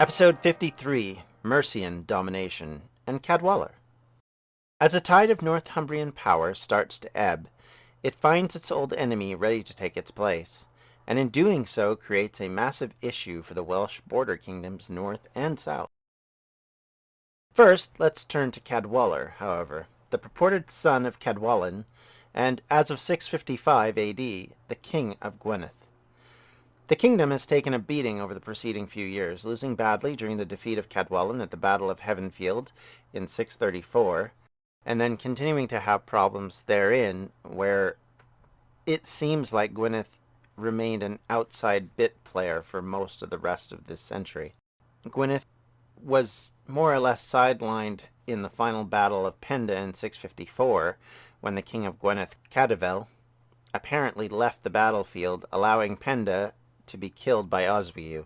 Episode 53, Mercian Domination, and Cadwaladr. As the tide of Northumbrian power starts to ebb, it finds its old enemy ready to take its place, and in doing so creates a massive issue for the Welsh border kingdoms north and south. First, let's turn to Cadwaladr, however, the purported son of Cadwallon, and as of 655 AD, the king of Gwynedd. The kingdom has taken a beating over the preceding few years, losing badly during the defeat of Cadwallon at the Battle of Heavenfield in 634, and then continuing to have problems therein, where it seems like Gwynedd remained an outside bit player for most of the rest of this century. Gwynedd was more or less sidelined in the final Battle of Penda in 654, when the king of Gwynedd, Cadwaladr, apparently left the battlefield, allowing Penda to be killed by Oswiu.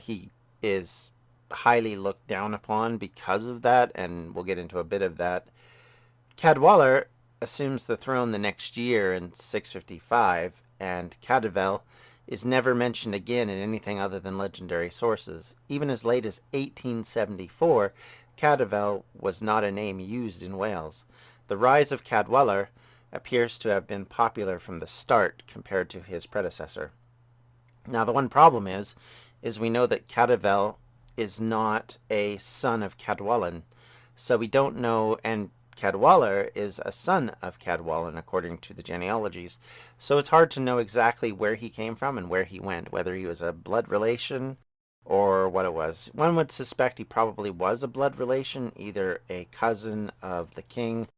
He is highly looked down upon because of that, and we'll get into a bit of that. Cadwaladr assumes the throne the next year in 655, and Cadwaladr is never mentioned again in anything other than legendary sources. Even as late as 1874, Cadwaladr was not a name used in Wales. The rise of Cadwaladr appears to have been popular from the start compared to his predecessor. Now, the one problem is we know that Cadwaladr is not a son of Cadwallon, so we don't know, and Cadwaladr is a son of Cadwallon according to the genealogies, so it's hard to know exactly where he came from and where he went, whether he was a blood relation or what it was. One would suspect he probably was a blood relation, either a cousin of the king,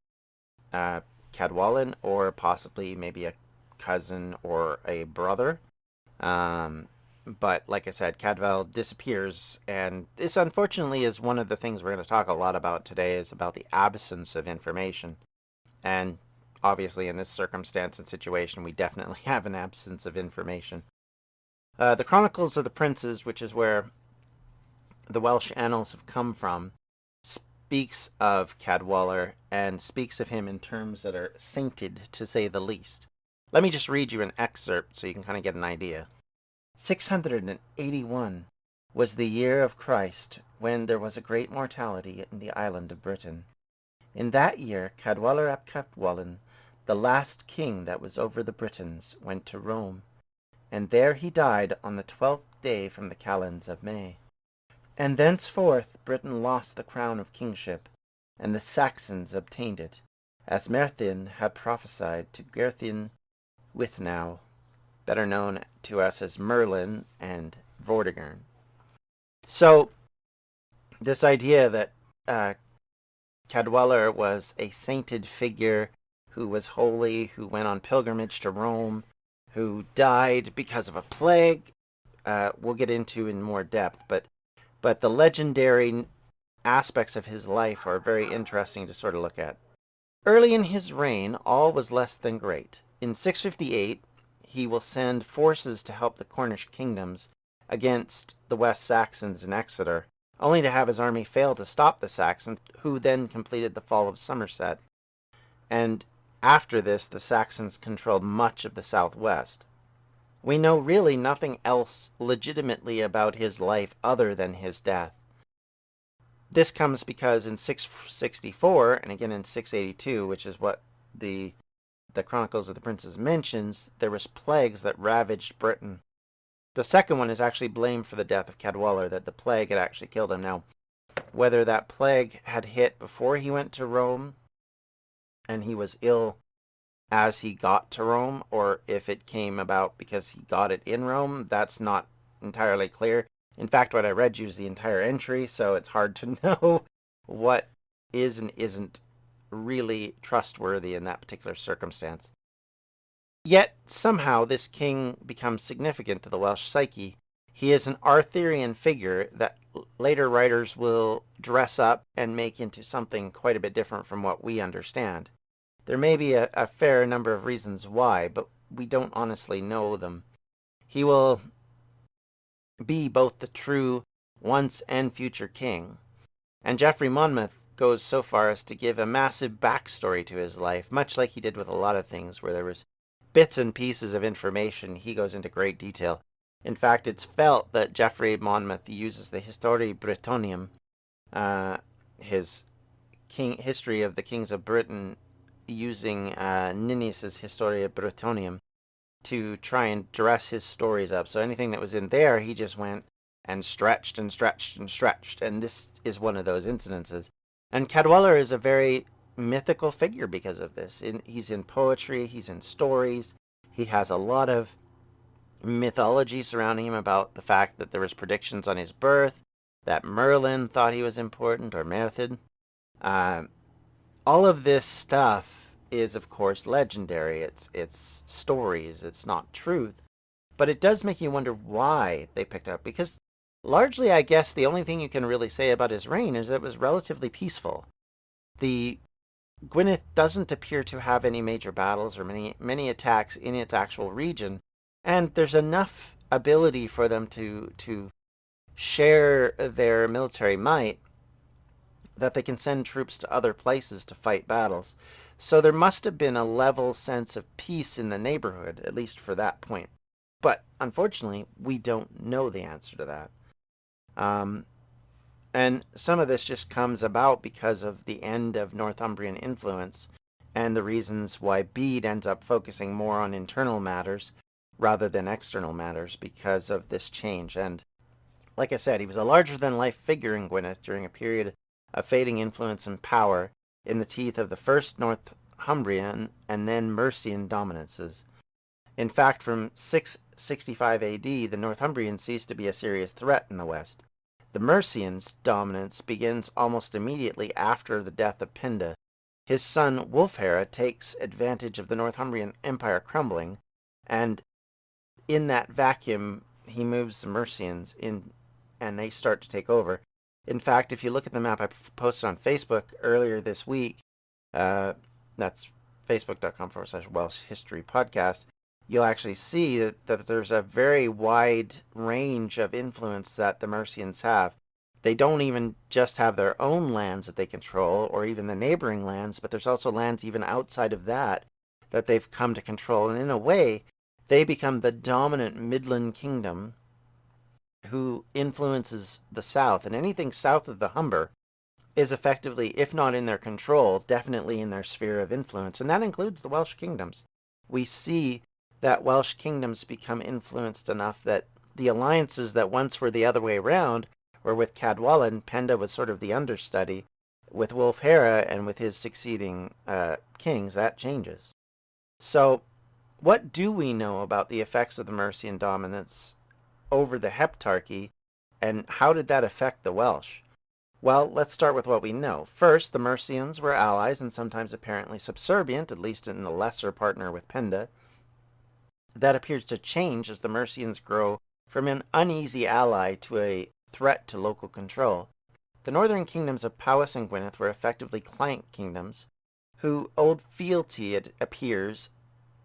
Cadwallon, or possibly maybe a cousin or a brother. But like I said, Cadwaladr disappears, and this unfortunately is one of the things we're going to talk a lot about today, is about the absence of information. And obviously in this circumstance and situation, we definitely have an absence of information. The Chronicles of the Princes, which is where the Welsh annals have come from, speaks of Cadwaladr and speaks of him in terms that are sainted, to say the least. Let me just read you an excerpt so you can kind of get an idea. 681 was the year of Christ, when there was a great mortality in the island of Britain. In that year Cadwaladr ap Cadwallon, the last king that was over the Britons, went to Rome, and there he died on the 12th day from the calends of May. And thenceforth Britain lost the crown of kingship, and the Saxons obtained it, as Mercian had prophesied to Gerthin Withnow, better known to us as Merlin and Vortigern. So, this idea that Cadwaladr was a sainted figure who was holy, who went on pilgrimage to Rome, who died because of a plague, we'll get into in more depth, but the legendary aspects of his life are very interesting to sort of look at. Early in his reign, all was less than great. In 658, he will send forces to help the Cornish kingdoms against the West Saxons in Exeter, only to have his army fail to stop the Saxons, who then completed the fall of Somerset. And after this, the Saxons controlled much of the southwest. We know really nothing else legitimately about his life other than his death. This comes because in 664, and again in 682, which is what the Chronicles of the Princes mentions, there was plagues that ravaged Britain. The second one is actually blamed for the death of Cadwaladr, that the plague had actually killed him. Now, whether that plague had hit before he went to Rome, and he was ill as he got to Rome, or if it came about because he got it in Rome, that's not entirely clear. In fact, what I read you is the entire entry, so it's hard to know what is and isn't really trustworthy in that particular circumstance. Yet, somehow, this king becomes significant to the Welsh psyche. He is an Arthurian figure that later writers will dress up and make into something quite a bit different from what we understand. There may be a fair number of reasons why, but we don't honestly know them. He will be both the true once and future king. And Geoffrey Monmouth goes so far as to give a massive backstory to his life, much like he did with a lot of things where there was bits and pieces of information. He goes into great detail. In fact, it's felt that Geoffrey Monmouth uses the Histoire Britannium, his history of the kings of Britain, using Ninnius's Historia Britannium to try and dress his stories up. So anything that was in there, he just went and stretched and stretched and stretched. And this is one of those incidences. And Cadwaladr is a very mythical figure because of this. He's in poetry, he's in stories. He has a lot of mythology surrounding him about the fact that there was predictions on his birth, that Merlin thought he was important, or Mercian. All of this stuff is, of course, legendary. It's stories. It's not truth. But it does make you wonder why they picked up. Because largely, I guess, the only thing you can really say about his reign is that it was relatively peaceful. The Gwynedd doesn't appear to have any major battles or many attacks in its actual region. And there's enough ability for them to share their military might that they can send troops to other places to fight battles. So there must have been a level sense of peace in the neighborhood, at least for that point. But unfortunately, we don't know the answer to that. And some of this just comes about because of the end of Northumbrian influence and the reasons why Bede ends up focusing more on internal matters rather than external matters because of this change. And like I said, he was a larger-than-life figure in Gwynedd during a period of fading influence and power in the teeth of the first Northumbrian and then Mercian dominances. In fact, from 665 AD, the Northumbrians ceased to be a serious threat in the west. The Mercians' dominance begins almost immediately after the death of Penda. His son Wulfhere takes advantage of the Northumbrian Empire crumbling, and in that vacuum, he moves the Mercians in, and they start to take over. In fact, if you look at the map I posted on Facebook earlier this week, that's facebook.com/Welsh History Podcast, you'll actually see that there's a very wide range of influence that the Mercians have. They don't even just have their own lands that they control, or even the neighboring lands, but there's also lands even outside of that they've come to control. And in a way, they become the dominant Midland kingdom who influences the south. And anything south of the Humber is effectively, if not in their control, definitely in their sphere of influence. And that includes the Welsh kingdoms. We see that Welsh kingdoms become influenced enough that the alliances that once were the other way around were with Cadwaladr. Penda was sort of the understudy. With Wulfhere and with his succeeding kings, that changes. So what do we know about the effects of the Mercian dominance over the Heptarchy, and how did that affect the Welsh? Well, let's start with what we know. First, the Mercians were allies and sometimes apparently subservient, at least in the lesser partner with Penda. That appears to change as the Mercians grow from an uneasy ally to a threat to local control. The northern kingdoms of Powys and Gwynedd were effectively client kingdoms, who owed fealty, it appears,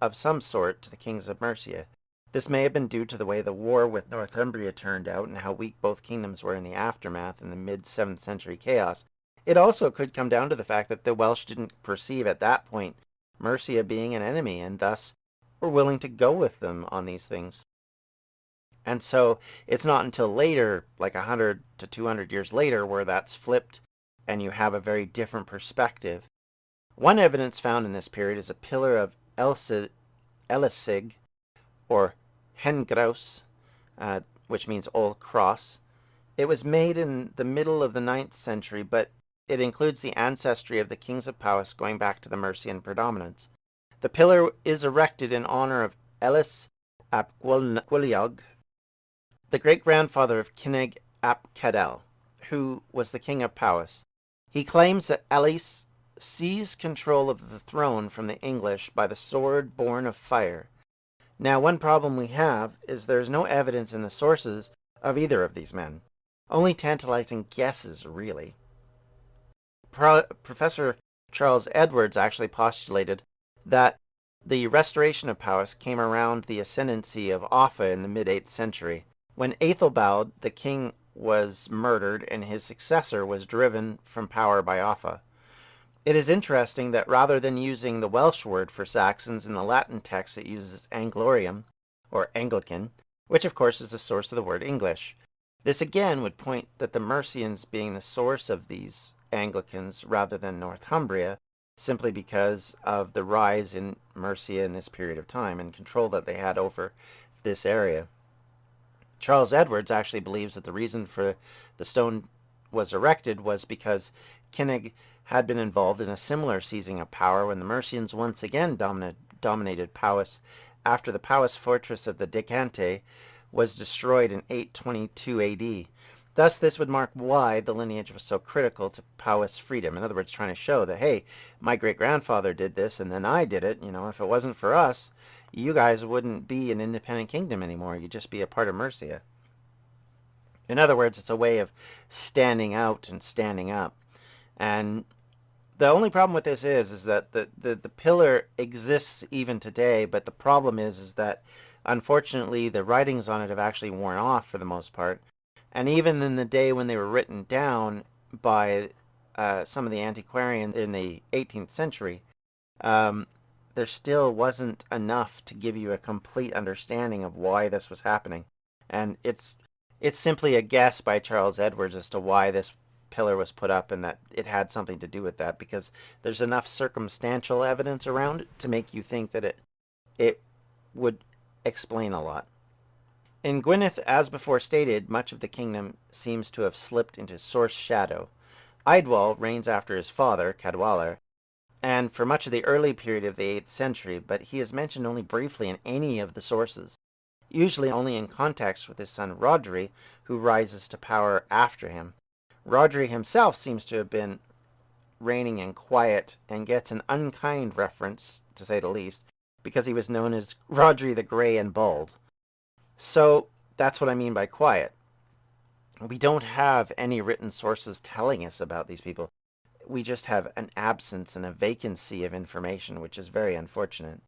of some sort to the kings of Mercia. This may have been due to the way the war with Northumbria turned out and how weak both kingdoms were in the aftermath in the mid-7th century chaos. It also could come down to the fact that the Welsh didn't perceive at that point Mercia being an enemy, and thus were willing to go with them on these things. And so it's not until later, like 100 to 200 years later, where that's flipped and you have a very different perspective. One evidence found in this period is a pillar of Elisig, or Hengraus, which means Old Cross. It was made in the middle of the 9th century, but it includes the ancestry of the kings of Powys going back to the Mercian predominance. The pillar is erected in honor of Elis ap Gwiliog, the great-grandfather of Cineg ap Cadel, who was the king of Powys. He claims that Elis seized control of the throne from the English by the sword born of fire. Now, one problem we have is there's no evidence in the sources of either of these men. Only tantalizing guesses, really. Professor Charles Edwards actually postulated that the restoration of Powys came around the ascendancy of Offa in the mid-8th century, when Aethelbald, the king, was murdered and his successor was driven from power by Offa. It is interesting that rather than using the Welsh word for Saxons in the Latin text, it uses Anglorium, or Anglican, which of course is the source of the word English. This again would point that the Mercians being the source of these Anglicans rather than Northumbria, simply because of the rise in Mercia in this period of time and control that they had over this area. Charles Edwards actually believes that the reason for the stone was erected was because Kinnig had been involved in a similar seizing of power when the Mercians once again dominated Powys after the Powys fortress of the Decante was destroyed in 822 AD. Thus, this would mark why the lineage was so critical to Powys freedom. In other words, trying to show that, hey, my great-grandfather did this and then I did it. You know, if it wasn't for us, you guys wouldn't be an independent kingdom anymore. You'd just be a part of Mercia. In other words, it's a way of standing out and standing up. And the only problem with this is that the pillar exists even today, but the problem is that unfortunately the writings on it have actually worn off for the most part. And even in the day when they were written down by some of the antiquarians in the 18th century, there still wasn't enough to give you a complete understanding of why this was happening. And it's simply a guess by Charles Edwards as to why this pillar was put up and that it had something to do with that, because there's enough circumstantial evidence around it to make you think that it would explain a lot. In Gwynedd, as before stated, much of the kingdom seems to have slipped into source shadow. Eidwal reigns after his father, Cadwaladr, and for much of the early period of the 8th century, but he is mentioned only briefly in any of the sources, usually only in context with his son Rhodri, who rises to power after him. Rhodri himself seems to have been reigning in quiet and gets an unkind reference, to say the least, because he was known as Rhodri the Grey and Bald. So that's what I mean by quiet. We don't have any written sources telling us about these people. We just have an absence and a vacancy of information, which is very unfortunate.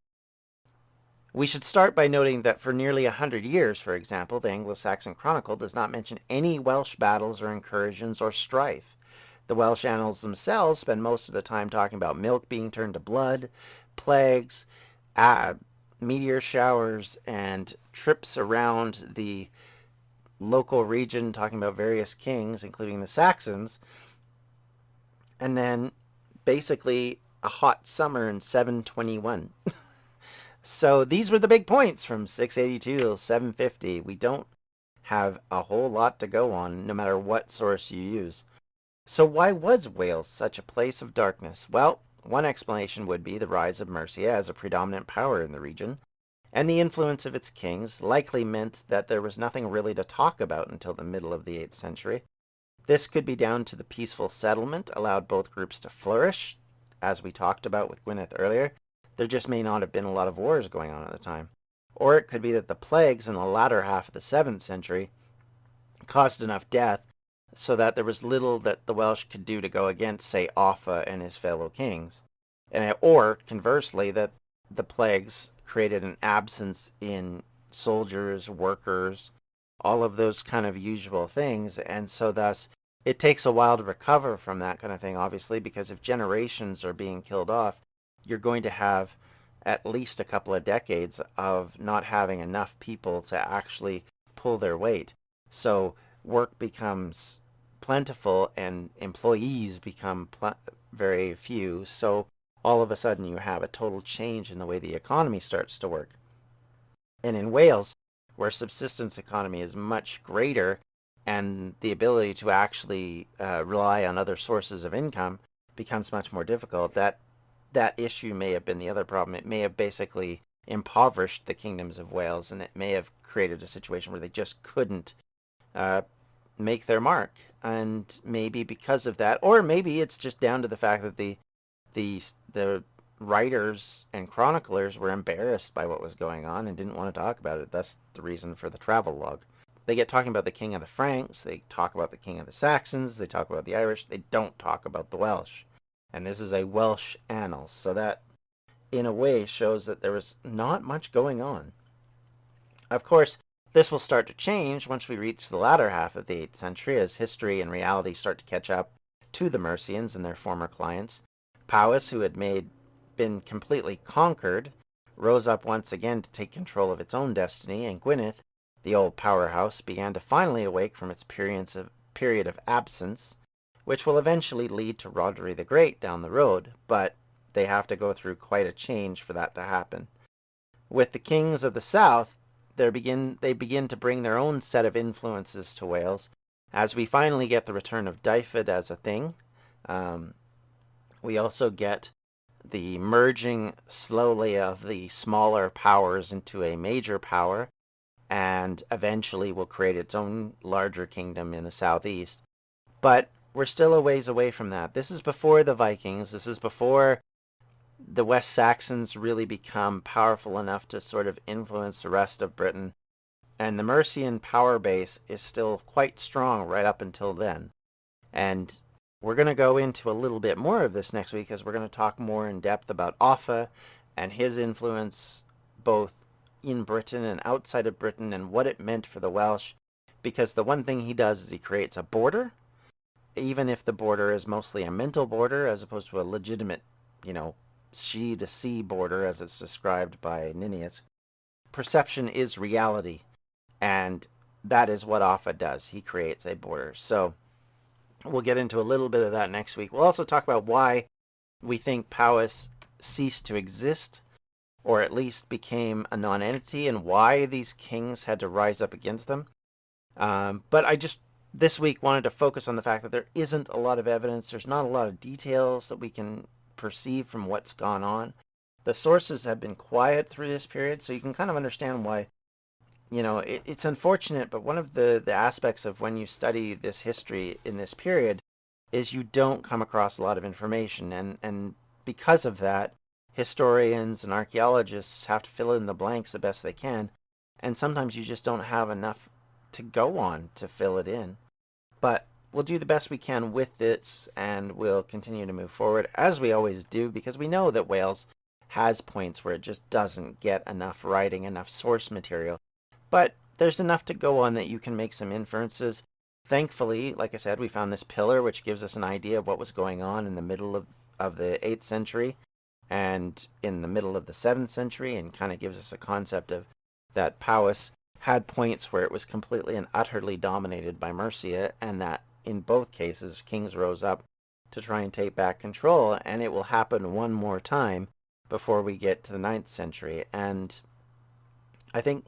We should start by noting that for nearly 100 years, for example, the Anglo-Saxon Chronicle does not mention any Welsh battles or incursions or strife. The Welsh annals themselves spend most of the time talking about milk being turned to blood, plagues, meteor showers, and trips around the local region, talking about various kings, including the Saxons, and then basically a hot summer in 721. So these were the big points from 682 to 750. We don't have a whole lot to go on, no matter what source you use. So why was Wales such a place of darkness? Well, one explanation would be the rise of Mercia as a predominant power in the region, and the influence of its kings likely meant that there was nothing really to talk about until the middle of the 8th century. This could be down to the peaceful settlement allowed both groups to flourish, as we talked about with Gwynedd earlier. There just may not have been a lot of wars going on at the time. Or it could be that the plagues in the latter half of the 7th century caused enough death so that there was little that the Welsh could do to go against, say, Offa and his fellow kings. Or, conversely, that the plagues created an absence in soldiers, workers, all of those kind of usual things, and so thus it takes a while to recover from that kind of thing, obviously, because if generations are being killed off, you're going to have at least a couple of decades of not having enough people to actually pull their weight. So work becomes plentiful and employees become very few. So all of a sudden you have a total change in the way the economy starts to work. And in Wales, where subsistence economy is much greater and the ability to actually rely on other sources of income becomes much more difficult, that issue may have been the other problem. It may have basically impoverished the kingdoms of Wales, and it may have created a situation where they just couldn't make their mark. And maybe because of that, or maybe it's just down to the fact that the writers and chroniclers were embarrassed by what was going on and didn't want to talk about it. That's the reason for the travel log. They get talking about the king of the Franks, they talk about the king of the Saxons, they talk about the Irish, they don't talk about the Welsh. And this is a Welsh annals, so that in a way shows that there was not much going on. Of course, this will start to change once we reach the latter half of the 8th century, as history and reality start to catch up to the Mercians and their former clients. Powys, who had been completely conquered, rose up once again to take control of its own destiny, and Gwynedd, the old powerhouse began to finally awake from its period of absence, which will eventually lead to Rhodri the Great down the road, but they have to go through quite a change for that to happen. With the kings of the south, they begin to bring their own set of influences to Wales, as we finally get the return of Dyfed as a thing. We also get the merging slowly of the smaller powers into a major power, and eventually will create its own larger kingdom in the southeast. But we're still a ways away from that. This is before the Vikings. This is before the West Saxons really become powerful enough to sort of influence the rest of Britain. And the Mercian power base is still quite strong right up until then. And we're going to go into a little bit more of this next week, as we're going to talk more in depth about Offa and his influence both in Britain and outside of Britain, and what it meant for the Welsh. Because the one thing he does is he creates a border, even if the border is mostly a mental border as opposed to a legitimate, sea to sea border as it's described by Niniat. Perception is reality, and that is what Offa does. He creates a border. So we'll get into a little bit of that next week. We'll also talk about why we think Powys ceased to exist, or at least became a non-entity, and why these kings had to rise up against them. But I just, this week, wanted to focus on the fact that there isn't a lot of evidence. There's not a lot of details that we can perceive from what's gone on. The sources have been quiet through this period, so you can kind of understand why. It's unfortunate, but one of the aspects of when you study this history in this period is you don't come across a lot of information, and because of that, historians and archaeologists have to fill in the blanks the best they can, and sometimes you just don't have enough to go on to fill it in. But we'll do the best we can with this, and we'll continue to move forward, as we always do, because we know that Wales has points where it just doesn't get enough writing, enough source material. But there's enough to go on that you can make some inferences. Thankfully, like I said, we found this pillar, which gives us an idea of what was going on in the middle of the 8th century, and in the middle of the 7th century, and kind of gives us a concept of that Powys had points where it was completely and utterly dominated by Mercia, and that in both cases kings rose up to try and take back control, and it will happen one more time before we get to the 9th century. And I think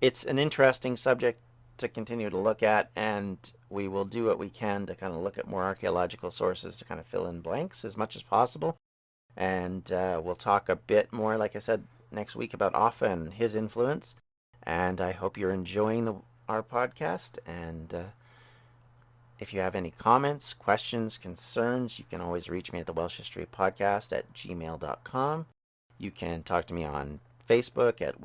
it's an interesting subject to continue to look at, and we will do what we can to kind of look at more archaeological sources to kind of fill in blanks as much as possible. And we'll talk a bit more, like I said, next week about Offa and his influence. And I hope you're enjoying our podcast. And if you have any comments, questions, concerns, you can always reach me at the Welsh History Podcast at gmail.com. You can talk to me on Facebook at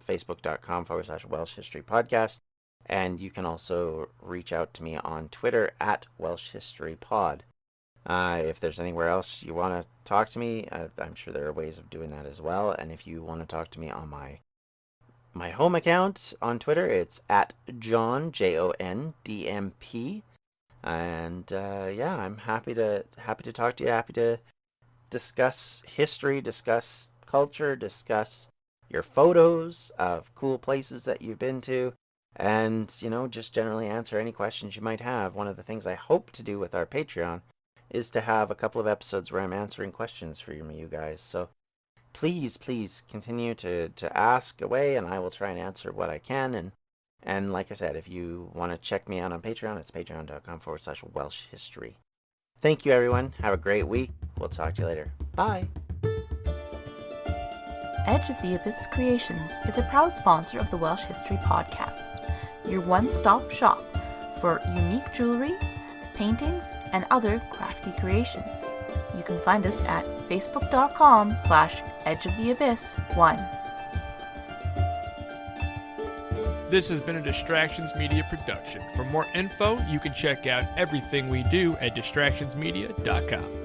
facebook.com/Welsh History Podcast. And you can also reach out to me on Twitter at Welsh History Pod. If there's anywhere else you want to talk to me, I'm sure there are ways of doing that as well. And if you want to talk to me on my home account on Twitter, it's at John, JONDMP. And yeah, I'm happy to talk to you, happy to discuss history, discuss culture, discuss your photos of cool places that you've been to, and just generally answer any questions you might have. One of the things I hope to do with our Patreon is to have a couple of episodes where I'm answering questions for you guys. So please continue to ask away, and I will try and answer what I can. And like I said, if you want to check me out on Patreon, it's patreon.com/Welsh History. Thank you, everyone. Have a great week. We'll talk to you later. Bye. Edge of the Abyss Creations is a proud sponsor of the Welsh History Podcast, your one-stop shop for unique jewelry, paintings, and other crafty creations. You can find us at facebook.com/edgeoftheabyss1. This has been a Distractions Media production. For more info, you can check out everything we do at distractionsmedia.com.